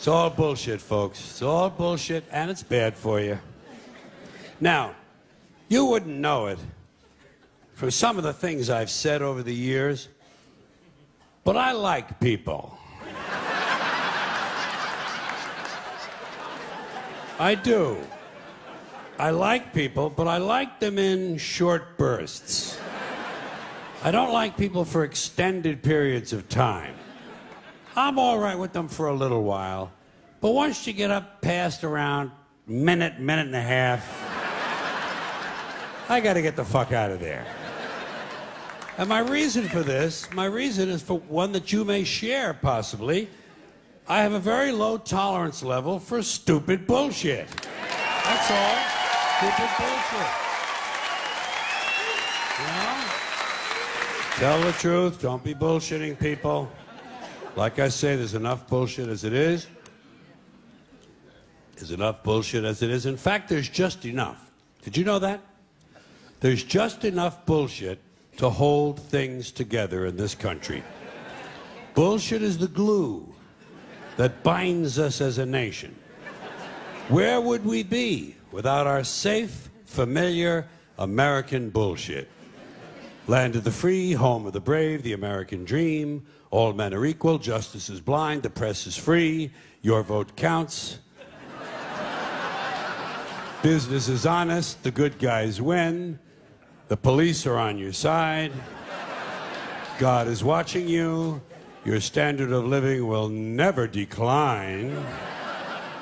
It's all bullshit, folks. It's all bullshit, and it's bad for you. Now, you wouldn't know it from some of the things I've said over the years, but I like people. I do. I like people, but I like them in short bursts. I don't like people for extended periods of time. I'm all right with them for a little while, but once you get up past around minute and a half, I got to get the fuck out of there. And my reason is for one that you may share, possibly. I have a very low tolerance level for stupid bullshit. That's all. Stupid bullshit. You know? Tell the truth. Don't be bullshitting people. Like I say, there's enough bullshit as it is. There's enough bullshit as it is. In fact, there's just enough. Did you know that? There's just enough bullshit to hold things together in this country. Bullshit is the glue that binds us as a nation. Where would we be without our safe, familiar American bullshit? Land of the free, home of the brave, the American dream. All men are equal, justice is blind, the press is free, your vote counts. Business is honest, the good guys win. The police are on your side. God is watching you. Your standard of living will never decline.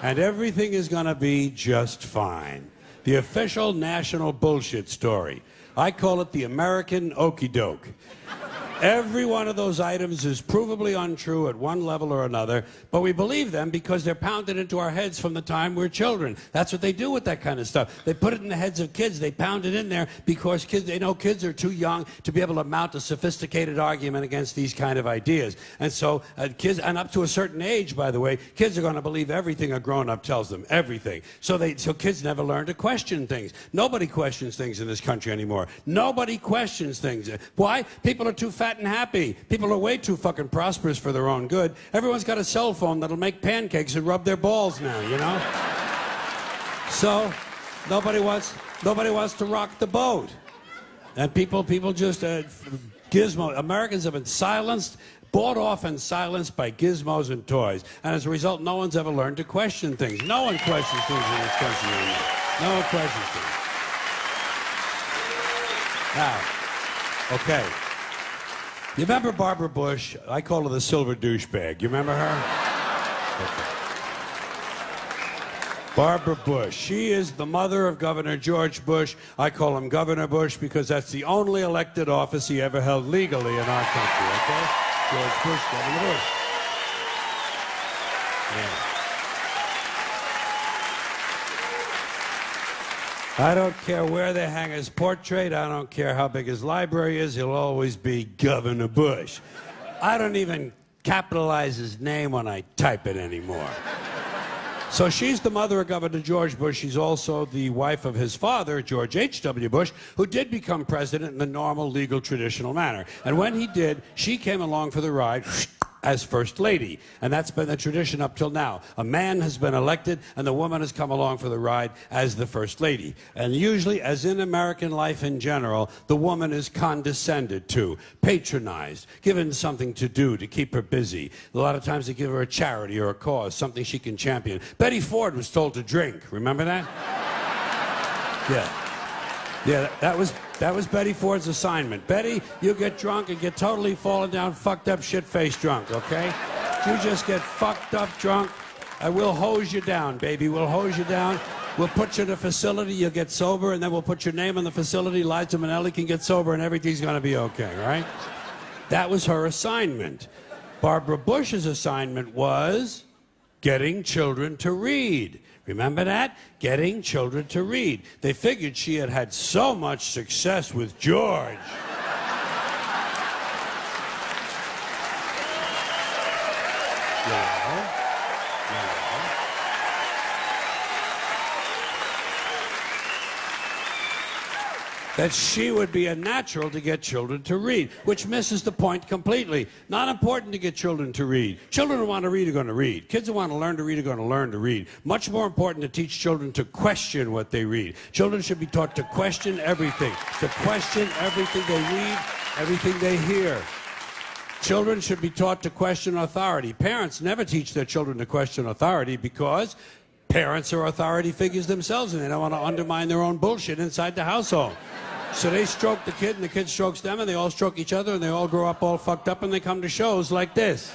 And everything is gonna be just fine. The official national bullshit story. I call it the American okey doke. Every one of those items is provably untrue at one level or another, but we believe them because they're pounded into our heads from the time we're children. That's what they do with that kind of stuff. They put it in the heads of kids. They pound it in there because they know kids are too young to be able to mount a sophisticated argument against these kind of ideas. And so kids, and up to a certain age, by the way, kids are going to believe everything a grown-up tells them, everything. So kids never learn to question things. Nobody questions things in this country anymore. Nobody questions things. Why? People are too fat and happy. People are way too fucking prosperous for their own good. Everyone's got a cell phone that'll make pancakes and rub their balls now, you know? So nobody wants to rock the boat. And people just gizmo. Americans have been silenced, bought off and silenced by gizmos and toys. And as a result, no one's ever learned to question things. No one questions things in this country anymore. No one questions things. Now, okay. You remember Barbara Bush? I call her the silver douchebag. You remember her? Okay. Barbara Bush. She is the mother of Governor George Bush. I call him Governor Bush because that's the only elected office he ever held legally in our country, okay? George Bush, Governor Bush. Yeah. I don't care where they hang his portrait. I don't care how big his library is. He'll always be Governor Bush. I don't even capitalize his name when I type it anymore. So she's the mother of Governor George Bush. She's also the wife of his father, George H.W. Bush, who did become president in the normal, legal, traditional manner. And when he did, she came along for the ride as First Lady. And that's been the tradition up till now. A man has been elected, and the woman has come along for the ride as the First Lady. And usually, as in American life in general, the woman is condescended to, patronized, given something to do to keep her busy. A lot of times they give her a charity or a cause, something she can champion. Betty Ford was told to drink. Remember that? Yeah. Yeah, that was Betty Ford's assignment. Betty, you get drunk and get totally fallen down, fucked up, shit-faced drunk, okay? You just get fucked up drunk, and we'll hose you down, baby. We'll hose you down. We'll put you in a facility, you'll get sober, and then we'll put your name in the facility. Liza Minnelli can get sober, and everything's gonna be okay, right? That was her assignment. Barbara Bush's assignment was getting children to read. Remember that? Getting children to read. They figured she had had so much success with George. that she would be a natural to get children to read, which misses the point completely. Not important to get children to read. Children who want to read are going to read. Kids who want to learn to read are going to learn to read. Much more important to teach children to question what they read. Children should be taught to question everything, to question everything they read, everything they hear. Children should be taught to question authority. Parents never teach their children to question authority because parents are authority figures themselves and they don't want to undermine their own bullshit inside the household. So they stroke the kid and the kid strokes them and they all stroke each other and they all grow up all fucked up and they come to shows like this.